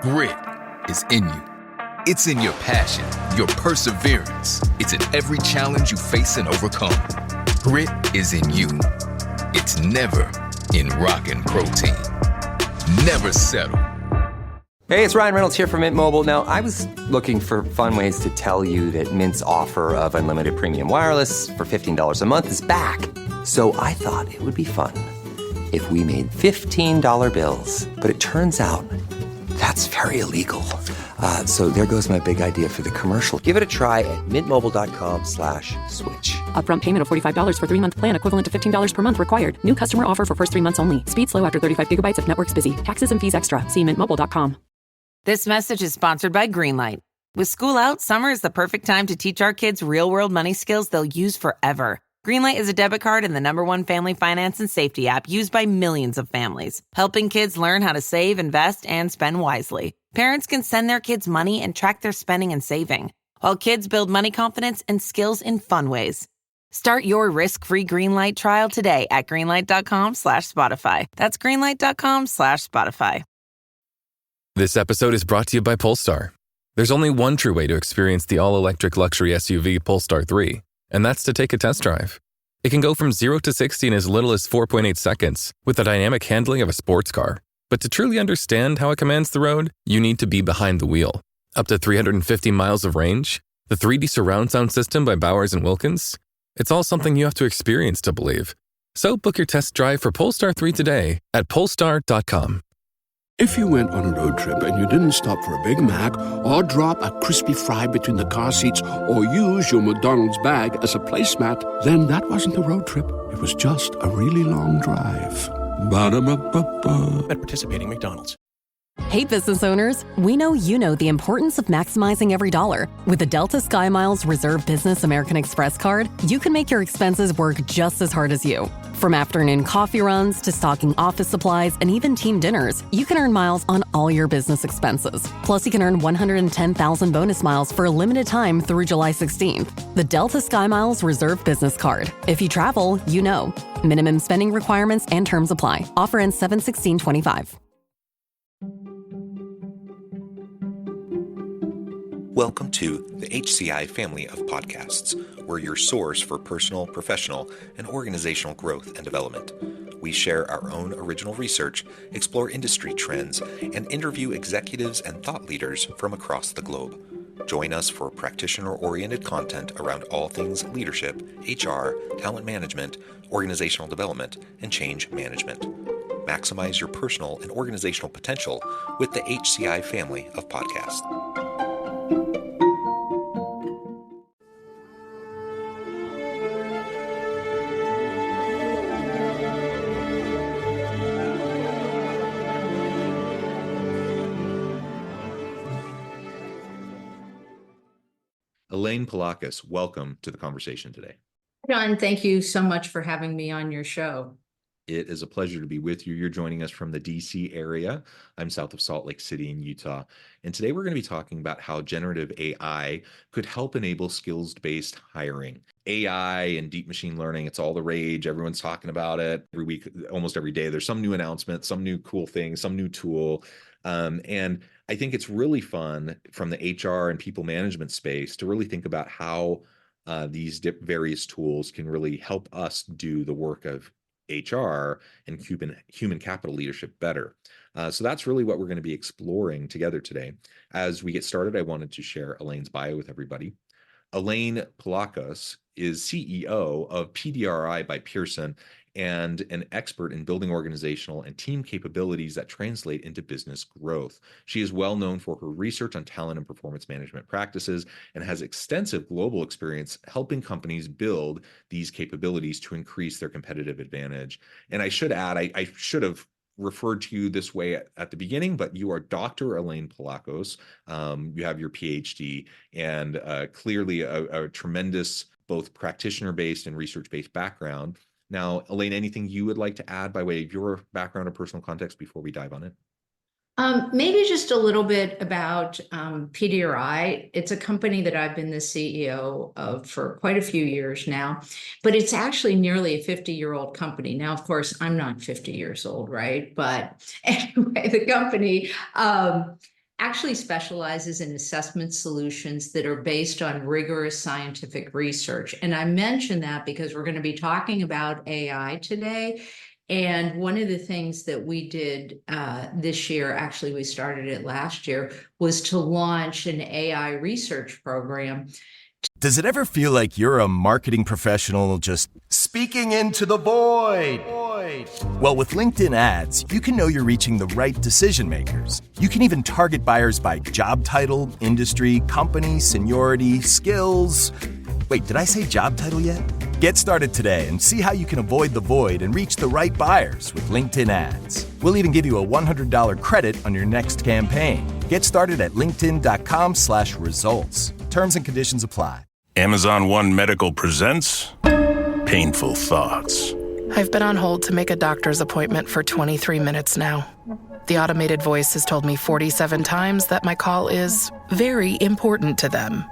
Grit is in you. It's in your passion, your perseverance. It's in every challenge you face and overcome. Grit is in you. It's never in Rockin' Protein. Never settle. Hey, it's Ryan Reynolds here from Mint Mobile. Now, I was looking for fun ways to tell you that Mint's offer of unlimited premium wireless for $15 a month is back. So I thought it would be fun if we made $15 bills. But it turns out that's very illegal. So there goes my big idea for the commercial. Give it a try at mintmobile.com/switch. Upfront payment of $45 for 3-month plan, equivalent to $15 per month required. New customer offer for first 3 months only. Speed slow after 35 gigabytes if network's busy. Taxes and fees extra. See mintmobile.com. This message is sponsored by Greenlight. With school out, summer is the perfect time to teach our kids real-world money skills they'll use forever. Greenlight is a debit card and the #1 family finance and safety app used by millions of families, helping kids learn how to save, invest, and spend wisely. Parents can send their kids money and track their spending and saving, while kids build money confidence and skills in fun ways. Start your risk-free Greenlight trial today at greenlight.com/Spotify. That's greenlight.com/Spotify. This episode is brought to you by Polestar. There's only one true way to experience the all-electric luxury SUV Polestar 3, and that's to take a test drive. It can go from 0 to 60 in as little as 4.8 seconds with the dynamic handling of a sports car. But to truly understand how it commands the road, you need to be behind the wheel. Up to 350 miles of range, the 3D surround sound system by Bowers & Wilkins. It's all something you have to experience to believe. So book your test drive for Polestar 3 today at polestar.com. If you went on a road trip and you didn't stop for a Big Mac or drop a crispy fry between the car seats or use your McDonald's bag as a placemat, then that wasn't a road trip. It was just a really long drive. Ba-da-ba-ba-ba. At participating McDonald's. Hey, business owners, we know you know the importance of maximizing every dollar. With the Delta SkyMiles Reserve Business American Express card, you can make your expenses work just as hard as you. From afternoon coffee runs to stocking office supplies and even team dinners, you can earn miles on all your business expenses. Plus, you can earn 110,000 bonus miles for a limited time through July 16th. The Delta SkyMiles Reserve Business Card. If you travel, you know. Minimum spending requirements and terms apply. Offer ends 7/16/25. Welcome to the HCI family of podcasts. We're your source for personal, professional, and organizational growth and development. We share our own original research, explore industry trends, and interview executives and thought leaders from across the globe. Join us for practitioner-oriented content around all things leadership, HR, talent management, organizational development, and change management. Maximize your personal and organizational potential with the HCI family of podcasts. Elaine Pulakos, welcome to the conversation today. John, thank you so much for having me on your show. It is a pleasure to be with you. You're joining us from the DC area. I'm south of Salt Lake City in Utah. And today we're going to be talking about how generative AI could help enable skills-based hiring. AI and deep machine learning, it's all the rage. Everyone's talking about it every week, almost every day. There's some new announcement, some new cool thing, some new tool. And I think it's really fun from the HR and people management space to really think about how these various tools can really help us do the work of HR and human capital leadership better. So that's really what we're going to be exploring together today. As we get started, I wanted to share Elaine's bio with everybody. Elaine Pulakos is CEO of PDRI by Pearson and an expert in building organizational and team capabilities that translate into business growth. She is well known for her research on talent and performance management practices and has extensive global experience helping companies build these capabilities to increase their competitive advantage. And I should add, I should have referred to you this way at the beginning, but you are Dr. Elaine Pulakos. You have your PhD and clearly a tremendous both practitioner-based and research-based background. Now, Elaine, anything you would like to add by way of your background or personal context before we dive on it? Maybe just a little bit about PDRI. It's a company that I've been the CEO of for quite a few years now, but it's actually nearly a 50-year-old company. Now, of course, I'm not 50 years old, right? But anyway, the company actually specializes in assessment solutions that are based on rigorous scientific research. And I mention that because we're going to be talking about AI today. And one of the things that we did this year, actually we started it last year, was to launch an AI research program. Does it ever feel like you're a marketing professional just speaking into the void? Well, with LinkedIn ads, you can know you're reaching the right decision makers. You can even target buyers by job title, industry, company, seniority, skills. Wait, did I say job title yet? Get started today and see how you can avoid the void and reach the right buyers with LinkedIn ads. We'll even give you a $100 credit on your next campaign. Get started at linkedin.com/results. Terms and conditions apply. Amazon One Medical presents Painful Thoughts. I've been on hold to make a doctor's appointment for 23 minutes now. The automated voice has told me 47 times that my call is very important to them.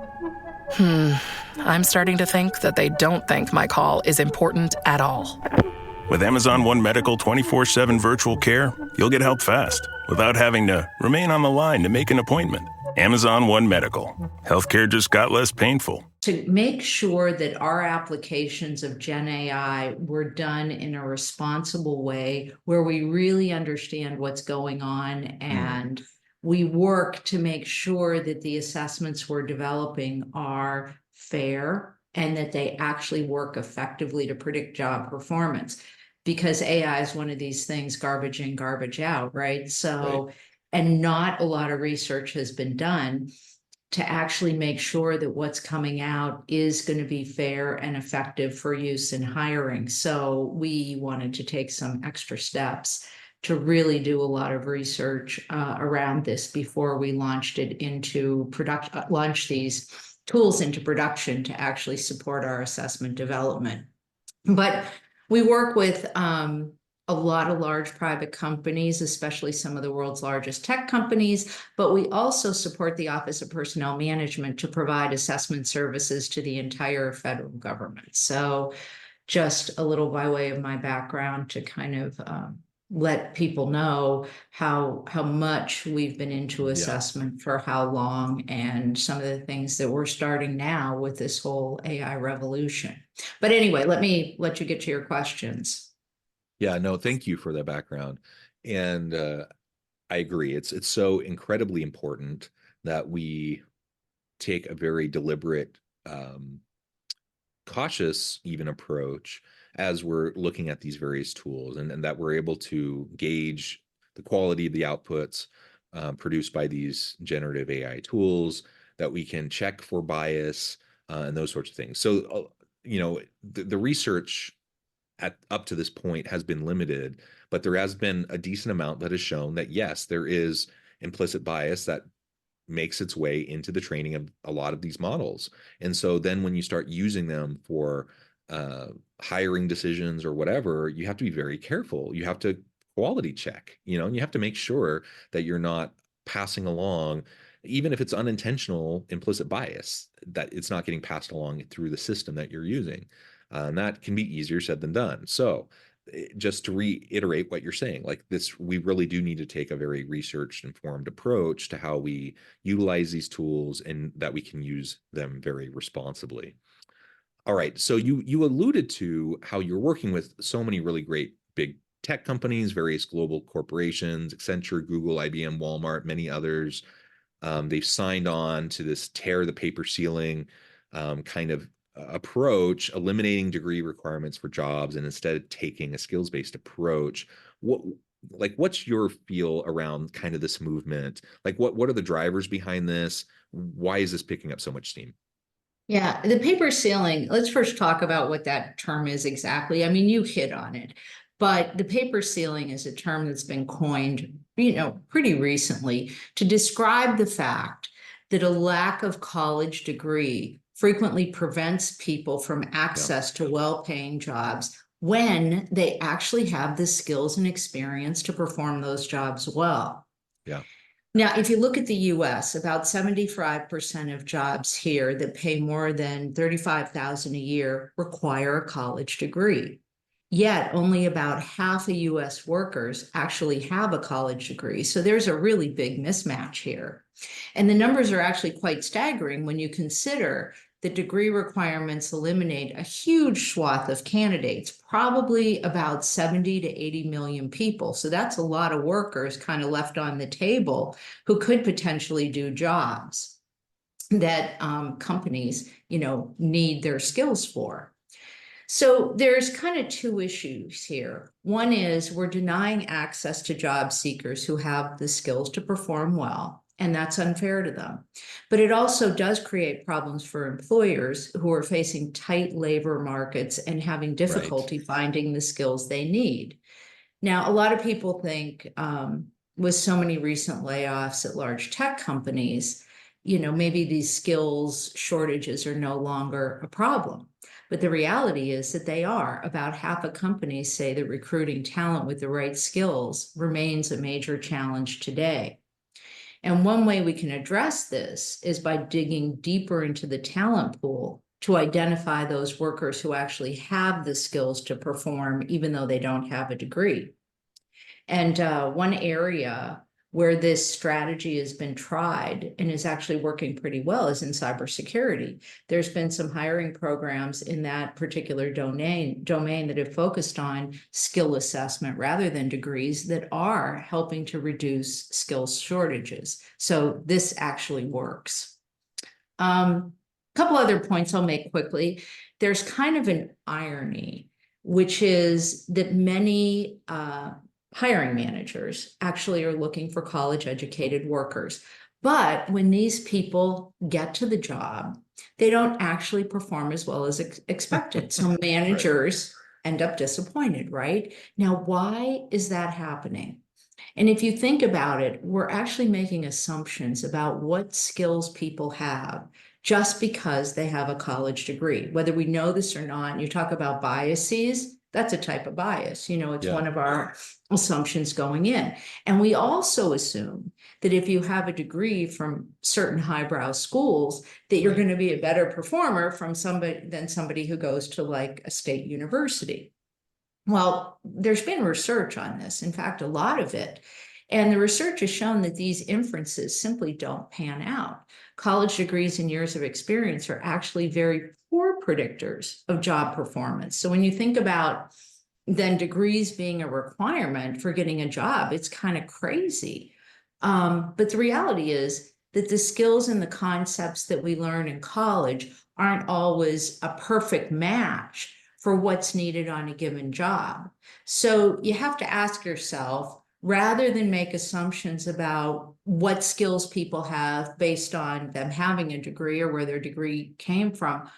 I'm starting to think that they don't think my call is important at all. With Amazon One Medical 24/7 virtual care, you'll get help fast without having to remain on the line to make an appointment. Amazon One Medical. Healthcare just got less painful. To make sure that our applications of GenAI were done in a responsible way where we really understand what's going on and we work to make sure that the assessments we're developing are fair and that they actually work effectively to predict job performance. Because AI is one of these things, garbage in, garbage out, right? So, and not a lot of research has been done to actually make sure that what's coming out is going to be fair and effective for use in hiring. So we wanted to take some extra steps to really do a lot of research around this before we launched it into production, launch these tools into production to actually support our assessment development. But we work with a lot of large private companies, especially some of the world's largest tech companies, but we also support the Office of Personnel Management to provide assessment services to the entire federal government. So just a little by way of my background to kind of let people know how much we've been into assessment for how long and some of the things that we're starting now with this whole AI revolution. But anyway, let you get to your questions. Yeah, no, thank you for that background. And I agree. It's so incredibly important that we take a very deliberate, cautious even approach as we're looking at these various tools and that we're able to gauge the quality of the outputs produced by these generative AI tools, that we can check for bias and those sorts of things. So, the research up to this point has been limited, but there has been a decent amount that has shown that yes, there is implicit bias that makes its way into the training of a lot of these models. And so then when you start using them for hiring decisions or whatever, you have to be very careful. You have to quality check, and you have to make sure that you're not passing along, even if it's unintentional implicit bias, that it's not getting passed along through the system that you're using. And that can be easier said than done. So just to reiterate what you're saying, like this, we really do need to take a very research informed approach to how we utilize these tools and that we can use them very responsibly. All right. So you alluded to how you're working with so many really great big tech companies, various global corporations, Accenture, Google, IBM, Walmart, many others. They've signed on to this tear the paper ceiling kind of approach, eliminating degree requirements for jobs and instead taking a skills-based approach. What's your feel around kind of this movement? Like what are the drivers behind this? Why is this picking up so much steam? Yeah, the paper ceiling, let's first talk about what that term is exactly. I mean, you hit on it, but the paper ceiling is a term that's been coined, pretty recently to describe the fact that a lack of college degree frequently prevents people from access to well-paying jobs when they actually have the skills and experience to perform those jobs well. Yeah. Now, if you look at the US, about 75% of jobs here that pay more than $35,000 a year require a college degree. Yet only about half of US workers actually have a college degree. So there's a really big mismatch here. And the numbers are actually quite staggering when you consider the degree requirements eliminate a huge swath of candidates, probably about 70 to 80 million people. So that's a lot of workers kind of left on the table who could potentially do jobs that companies, need their skills for. So there's kind of two issues here. One is we're denying access to job seekers who have the skills to perform well, and that's unfair to them. But it also does create problems for employers who are facing tight labor markets and having difficulty finding the skills they need. Now, a lot of people think with so many recent layoffs at large tech companies, maybe these skills shortages are no longer a problem. But the reality is that they are. About half of companies say that recruiting talent with the right skills remains a major challenge today. And one way we can address this is by digging deeper into the talent pool to identify those workers who actually have the skills to perform, even though they don't have a degree. And one area where this strategy has been tried and is actually working pretty well is in cybersecurity. There's been some hiring programs in that particular domain that have focused on skill assessment rather than degrees that are helping to reduce skills shortages. So this actually works. A couple other points I'll make quickly. There's kind of an irony, which is that many hiring managers actually are looking for college-educated workers. But when these people get to the job, they don't actually perform as well as expected. So managers end up disappointed, right? Now, why is that happening? And if you think about it, we're actually making assumptions about what skills people have just because they have a college degree. Whether we know this or not, and you talk about biases, that's a type of bias. It's one of our assumptions going in. And we also assume that if you have a degree from certain highbrow schools, that you're going to be a better performer than somebody who goes to like a state university. Well, there's been research on this, in fact, a lot of it. And the research has shown that these inferences simply don't pan out. College degrees and years of experience are actually very poor predictors of job performance. So when you think about then degrees being a requirement for getting a job, it's kind of crazy. But the reality is that the skills and the concepts that we learn in college aren't always a perfect match for what's needed on a given job. So you have to ask yourself, rather than make assumptions about what skills people have based on them having a degree or where their degree came from,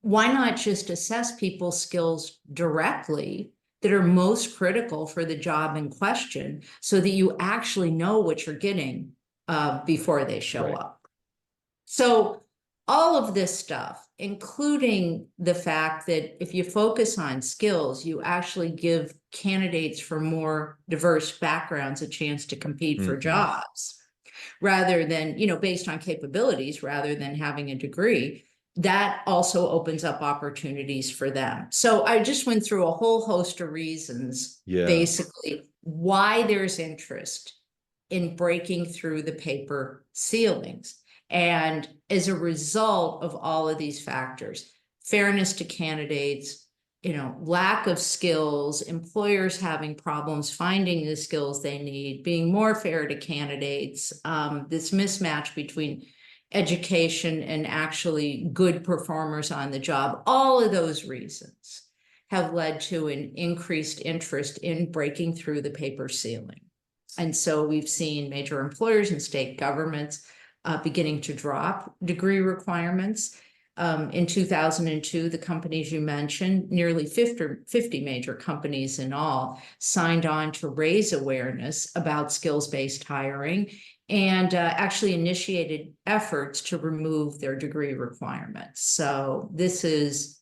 why not just assess people's skills directly that are most critical for the job in question so that you actually know what you're getting before they show up? So all of this stuff, including the fact that if you focus on skills, you actually give candidates from more diverse backgrounds a chance to compete for jobs rather than, based on capabilities rather than having a degree. That also opens up opportunities for them. So I just went through a whole host of reasons, basically, why there's interest in breaking through the paper ceilings. And as a result of all of these factors, fairness to candidates, lack of skills, employers having problems finding the skills they need, being more fair to candidates, this mismatch between education and actually good performers on the job, all of those reasons have led to an increased interest in breaking through the paper ceiling. And so we've seen major employers and state governments beginning to drop degree requirements. In 2002, the companies you mentioned, nearly 50 major companies in all, signed on to raise awareness about skills-based hiring and actually initiated efforts to remove their degree requirements. So this is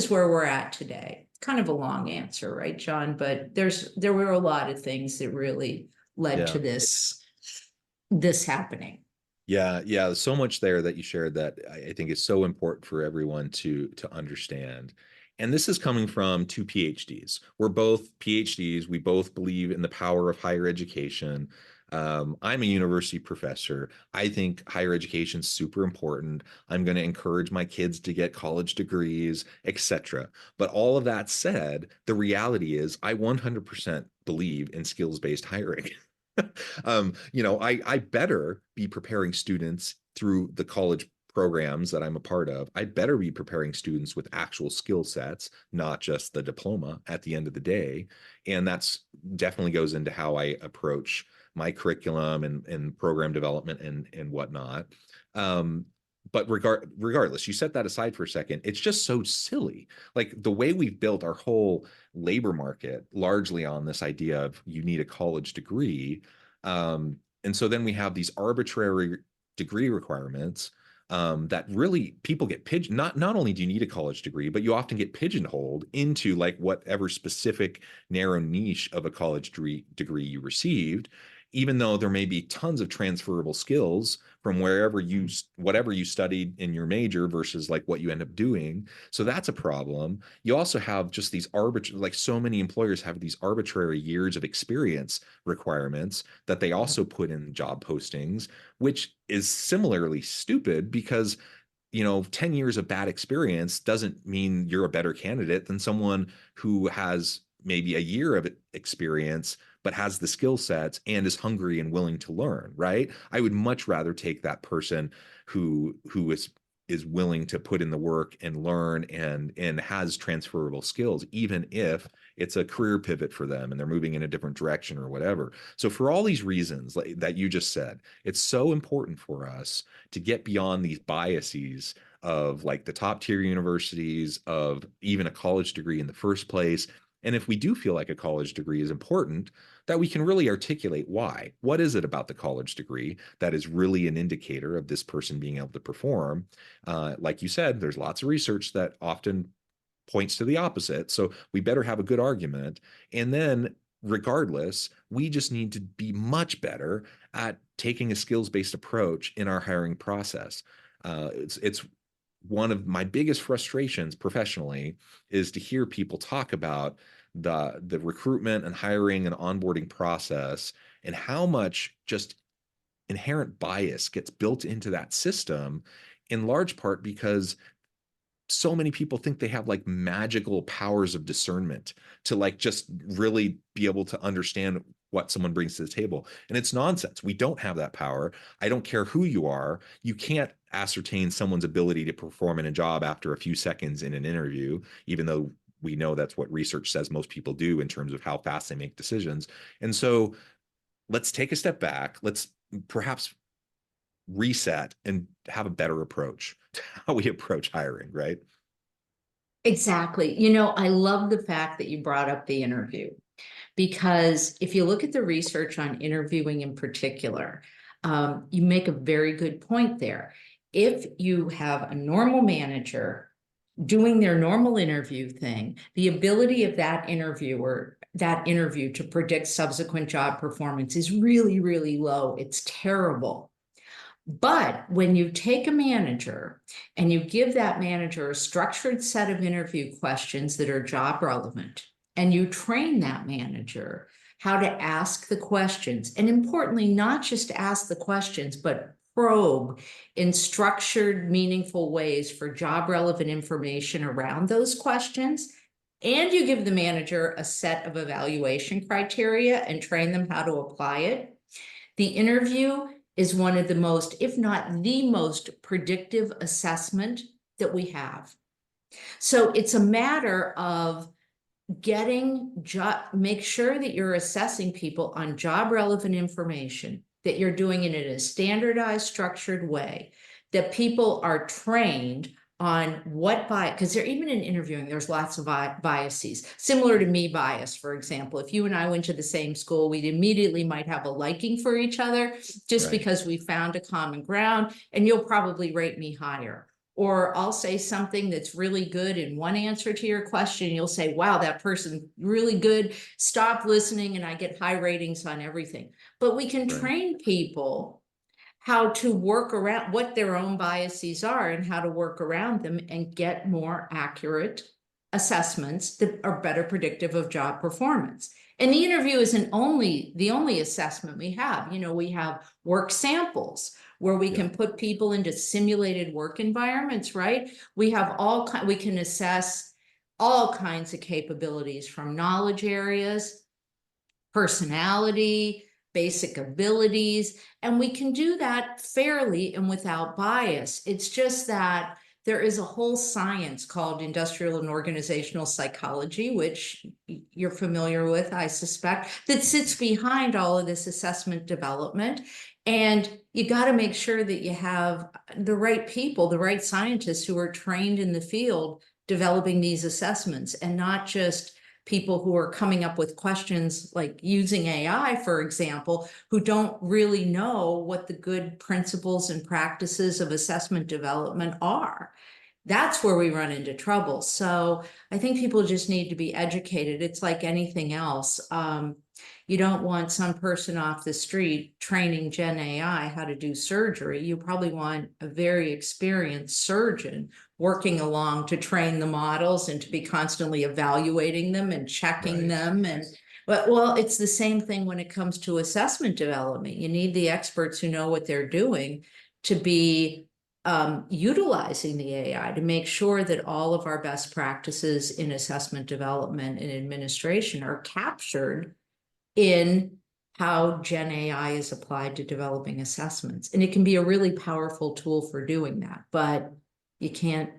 where we're at today. Kind of a long answer, right, John? But there were a lot of things that really led to this happening. Yeah. So much there that you shared that I think is so important for everyone to understand. And this is coming from two PhDs. We're both PhDs. We both believe in the power of higher education. I'm a university professor. I think higher education is super important. I'm going to encourage my kids to get college degrees, etc. But all of that said, the reality is I 100% believe in skills-based hiring. I better be preparing students through the college programs that I'm a part of. I better be preparing students with actual skill sets, not just the diploma at the end of the day. And that's definitely goes into how I approach my curriculum and program development and whatnot. But regardless, you set that aside for a second. It's just so silly. Like the way we've built our whole labor market largely on this idea of you need a college degree. And so then we have these arbitrary degree requirements that really people get pigeon. Not only do you need a college degree, but you often get pigeonholed into like whatever specific narrow niche of a college degree you received, even though there may be tons of transferable skills from whatever you studied in your major versus like what you end up doing. So that's a problem. You also have just these like so many employers have these arbitrary years of experience requirements that they also put in job postings, which is similarly stupid because 10 years of bad experience doesn't mean you're a better candidate than someone who has maybe a year of experience but has the skill sets and is hungry and willing to learn, right? I would much rather take that person who is willing to put in the work and learn and has transferable skills, even if it's a career pivot for them and they're moving in a different direction or whatever. So for all these reasons that you just said, it's so important for us to get beyond these biases of like the top tier universities, of even a college degree in the first place. And if we do feel like a college degree is important, that we can really articulate why. What is it about the college degree that is really an indicator of this person being able to perform? Like you said, there's lots of research that often points to the opposite. So we better have a good argument. And then regardless, we just need to be much better at taking a skills-based approach in our hiring process. It's one of my biggest frustrations professionally is to hear people talk about the recruitment and hiring and onboarding process and how much just inherent bias gets built into that system, in large part because so many people think they have like magical powers of discernment to like just really be able to understand what someone brings to the table. And it's nonsense. We don't have that power. I don't care who you are. You can't ascertain someone's ability to perform in a job after a few seconds in an interview, even though we know that's what research says most people do in terms of how fast they make decisions. And so let's take a step back. Let's perhaps reset and have a better approach to how we approach hiring, right? Exactly. I love the fact that you brought up the interview, because if you look at the research on interviewing in particular, you make a very good point there. If you have a normal manager doing their normal interview thing, the ability of that interview to predict subsequent job performance is really, really low. It's terrible. But when you take a manager and you give that manager a structured set of interview questions that are job relevant, and you train that manager how to ask the questions, and importantly, not just ask the questions, but probe in structured, meaningful ways for job relevant information around those questions, and you give the manager a set of evaluation criteria and train them how to apply it, the interview is one of the most, if not the most, predictive assessment that we have. So it's a matter of make sure that you're assessing people on job relevant information, that you're doing it in a standardized, structured way, that people are trained on because they're even in interviewing, there's lots of biases, similar to me bias, for example. If you and I went to the same school, we'd immediately might have a liking for each other just because we found a common ground, and you'll probably rate me higher. Or I'll say something that's really good in one answer to your question, and you'll say, wow, that person really good, stop listening, and I get high ratings on everything. But we can train people how to work around what their own biases are and how to work around them and get more accurate assessments that are better predictive of job performance. And the interview isn't the only assessment we have. We have work samples where we can put people into simulated work environments, right? We can assess all kinds of capabilities, from knowledge areas, personality, basic abilities, and we can do that fairly and without bias. It's just that there is a whole science called industrial and organizational psychology, which you're familiar with, I suspect, that sits behind all of this assessment development. And you got to make sure that you have the right people, the right scientists who are trained in the field developing these assessments, and not just people who are coming up with questions like using AI, for example, who don't really know what the good principles and practices of assessment development are. That's where we run into trouble. So I think people just need to be educated. It's like anything else. You don't want some person off the street training GenAI how to do surgery. You probably want a very experienced surgeon working along to train the models and to be constantly evaluating them and checking them. Well, it's the same thing when it comes to assessment development. You need the experts who know what they're doing to be utilizing the AI to make sure that all of our best practices in assessment development and administration are captured in how GenAI is applied to developing assessments. And it can be a really powerful tool for doing that, but you can't,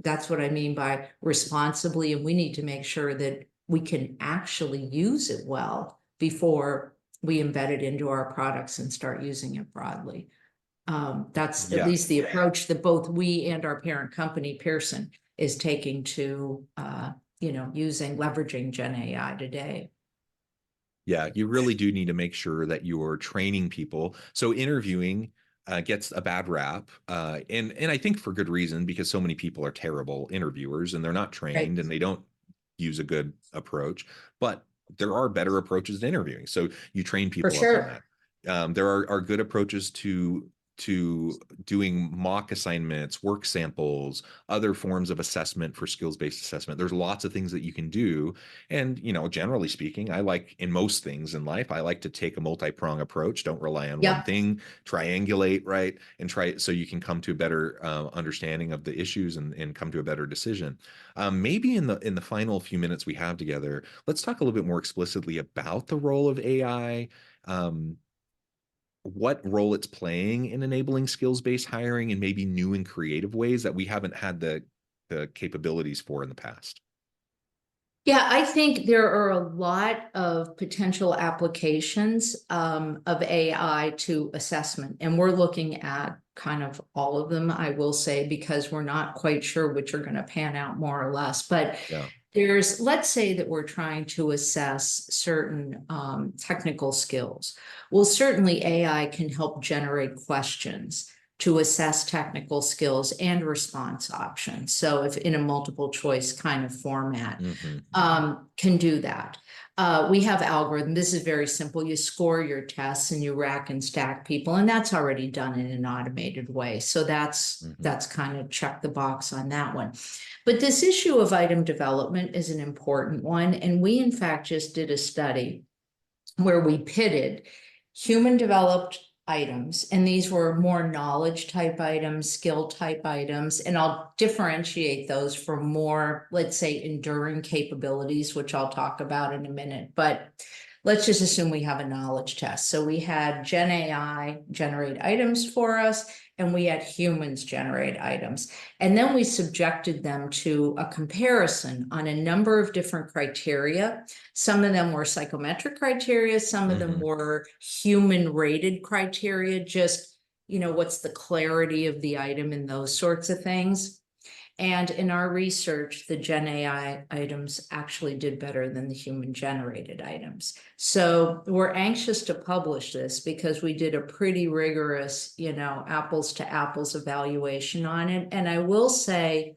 that's what I mean by responsibly. And we need to make sure that we can actually use it well before we embed it into our products and start using it broadly. That's at least the approach that both we and our parent company, Pearson, is taking to, leveraging GenAI today. Yeah, you really do need to make sure that you're training people. So interviewing gets a bad rap, and I think for good reason, because so many people are terrible interviewers and they're not trained and they don't use a good approach. But there are better approaches to interviewing, so you train people up on that. There are good approaches to doing mock assignments, work samples, other forms of assessment for skills-based assessment. There's lots of things that you can do. And, generally speaking, in most things in life, I like to take a multi-prong approach. Don't rely on one thing, triangulate, right? And try so you can come to a better understanding of the issues and come to a better decision. Maybe in the final few minutes we have together, let's talk a little bit more explicitly about the role of AI. What role it's playing in enabling skills-based hiring and maybe new and creative ways that we haven't had the capabilities for in the past. Yeah, I think there are a lot of potential applications of AI to assessment, and we're looking at kind of all of them, I will say, because we're not quite sure which are going to pan out more or less. But let's say that we're trying to assess certain technical skills. Well, certainly AI can help generate questions to assess technical skills and response options. So if in a multiple choice kind of format, can do that. We have algorithm. This is very simple. You score your tests and you rack and stack people, and that's already done in an automated way. So that's kind of check the box on that one. But this issue of item development is an important one. And we, in fact, just did a study where we pitted human developed items, and these were more knowledge type items, skill type items, and I'll differentiate those from more, let's say, enduring capabilities, which I'll talk about in a minute. But let's just assume we have a knowledge test. So we had GenAI generate items for us, and we had humans generate items. And then we subjected them to a comparison on a number of different criteria. Some of them were psychometric criteria, some of them were human rated criteria, just, what's the clarity of the item and those sorts of things. And in our research, the GenAI items actually did better than the human-generated items. So we're anxious to publish this because we did a pretty rigorous, apples to apples evaluation on it. And I will say,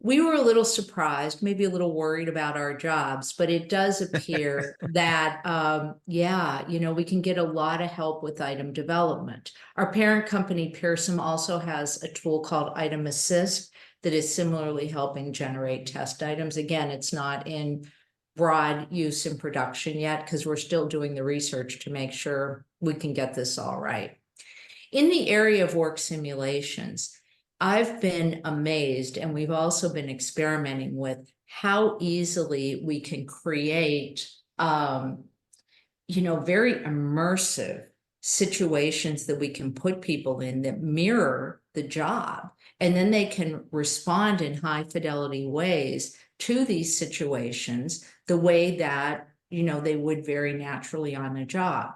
we were a little surprised, maybe a little worried about our jobs, but it does appear that, yeah, we can get a lot of help with item development. Our parent company, Pearson, also has a tool called Item Assist that is similarly helping generate test items. Again, it's not in broad use in production yet because we're still doing the research to make sure we can get this all right. In the area of work simulations, I've been amazed, and we've also been experimenting with how easily we can create, very immersive situations that we can put people in that mirror the job, and then they can respond in high fidelity ways to these situations the way that, they would very naturally on a job.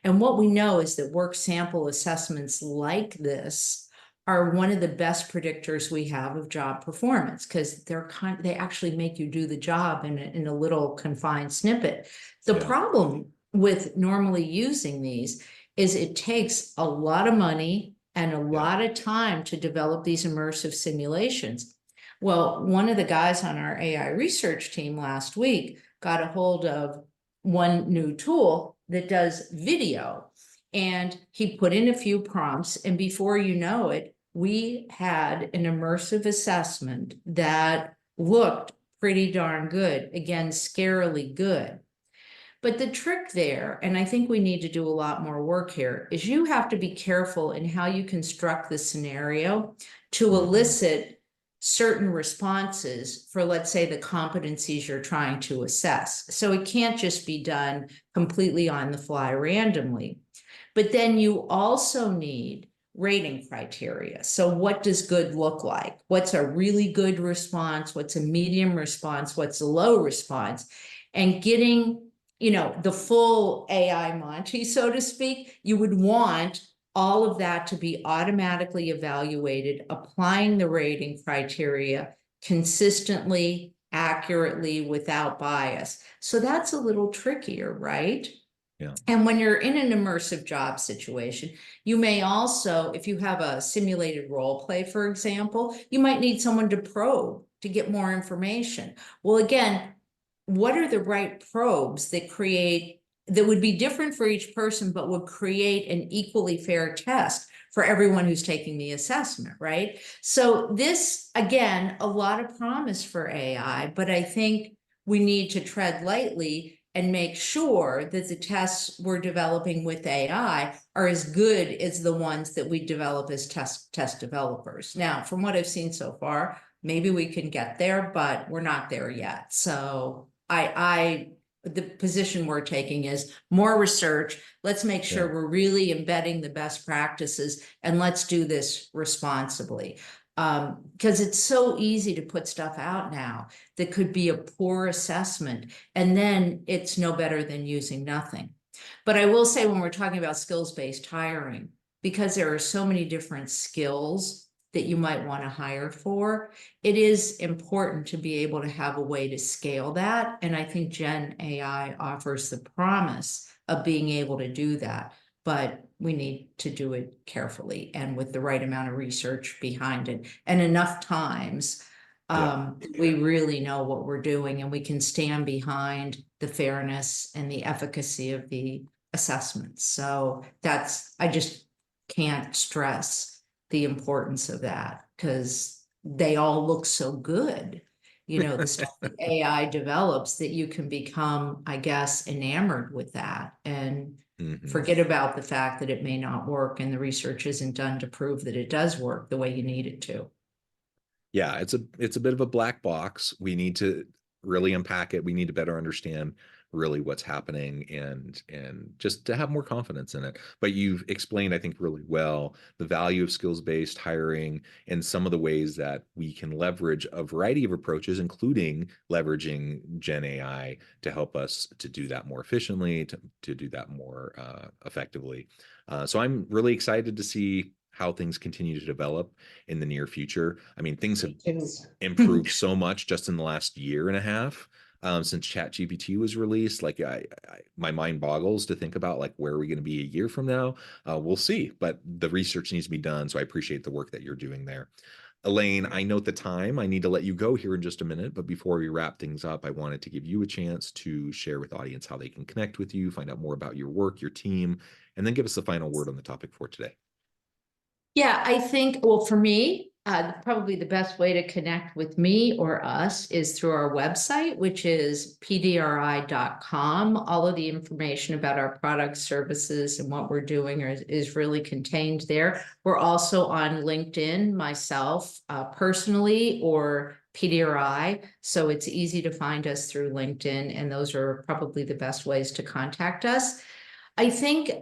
And what we know is that work sample assessments like this are one of the best predictors we have of job performance because they actually make you do the job in a little confined snippet. The problem with normally using these is it takes a lot of money and a lot of time to develop these immersive simulations. Well, one of the guys on our AI research team last week got a hold of one new tool that does video, and he put in a few prompts, and before you know it, we had an immersive assessment that looked pretty darn good. Again, scarily good. But the trick there, and I think we need to do a lot more work here, is you have to be careful in how you construct the scenario to elicit certain responses for, let's say, the competencies you're trying to assess. So it can't just be done completely on the fly randomly. But then you also need rating criteria. So what does good look like? What's a really good response? What's a medium response? What's a low response? And getting, the full AI Monty, so to speak, you would want all of that to be automatically evaluated, applying the rating criteria consistently, accurately, without bias. So that's a little trickier, right? Yeah. And when you're in an immersive job situation, you may also, if you have a simulated role play, for example, you might need someone to probe to get more information. Well, again, what are the right probes that would be different for each person, but would create an equally fair test for everyone who's taking the assessment, right? So this, again, a lot of promise for AI, but I think we need to tread lightly and make sure that the tests we're developing with AI are as good as the ones that we develop as test developers. Now, from what I've seen so far, maybe we can get there, but we're not there yet. So the position we're taking is more research. Let's make sure we're really embedding the best practices, and let's do this responsibly. Because it's so easy to put stuff out now that could be a poor assessment, and then it's no better than using nothing. But I will say, when we're talking about skills-based hiring, because there are so many different skills that you might want to hire for, it is important to be able to have a way to scale that. And I think GenAI offers the promise of being able to do that. But we need to do it carefully and with the right amount of research behind it. And enough times we really know what we're doing, and we can stand behind the fairness and the efficacy of the assessments. So I just can't stress the importance of that, because they all look so good. The stuff that AI develops, that you can become, I guess, enamored with that and forget about the fact that it may not work and the research isn't done to prove that it does work the way you need it to. Yeah, it's a bit of a black box. We need to really unpack it. We need to better understand really what's happening and just to have more confidence in it. But you've explained, I think, really well the value of skills-based hiring and some of the ways that we can leverage a variety of approaches, including leveraging Gen AI to help us to do that more efficiently, to do that more effectively. So I'm really excited to see how things continue to develop in the near future. I mean, things have improved so much just in the last year and a half. Since ChatGPT was released, like my mind boggles to think about like where are we going to be a year from now? We'll see, but the research needs to be done. So I appreciate the work that you're doing there. Elaine, I note the time. I need to let you go here in just a minute, but before we wrap things up, I wanted to give you a chance to share with the audience how they can connect with you, find out more about your work, your team, and then give us the final word on the topic for today. Yeah, I think, well, for me, probably the best way to connect with me or us is through our website, which is pdri.com. All of the information about our products, services, and what we're doing is really contained there. We're also on LinkedIn, myself personally, or PDRI. So it's easy to find us through LinkedIn, and those are probably the best ways to contact us. I think,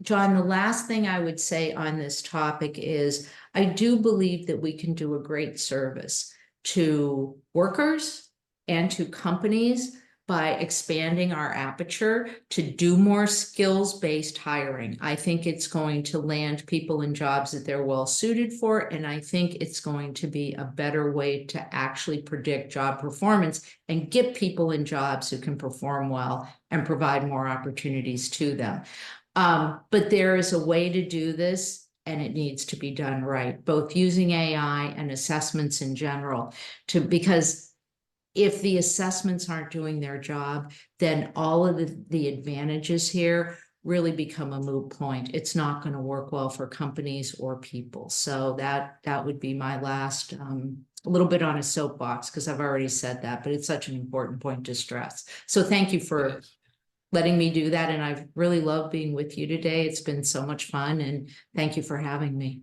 John, the last thing I would say on this topic is I do believe that we can do a great service to workers and to companies by expanding our aperture to do more skills-based hiring. I think it's going to land people in jobs that they're well suited for, and I think it's going to be a better way to actually predict job performance and get people in jobs who can perform well and provide more opportunities to them. But there is a way to do this, and it needs to be done right, both using AI and assessments in general, because if the assessments aren't doing their job, then all of the advantages here really become a moot point. It's not going to work well for companies or people. So that would be my last, a little bit on a soapbox, because I've already said that, but it's such an important point to stress. So thank you for letting me do that. And I've really loved being with you today. It's been so much fun, and thank you for having me.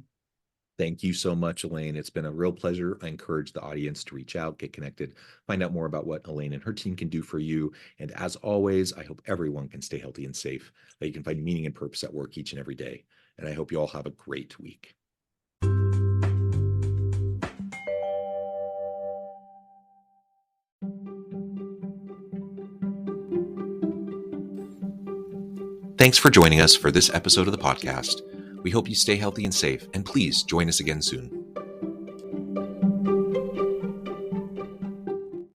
Thank you so much, Elaine. It's been a real pleasure. I encourage the audience to reach out, get connected, find out more about what Elaine and her team can do for you. And as always, I hope everyone can stay healthy and safe, that you can find meaning and purpose at work each and every day. And I hope you all have a great week. Thanks for joining us for this episode of the podcast. We hope you stay healthy and safe, and please join us again soon.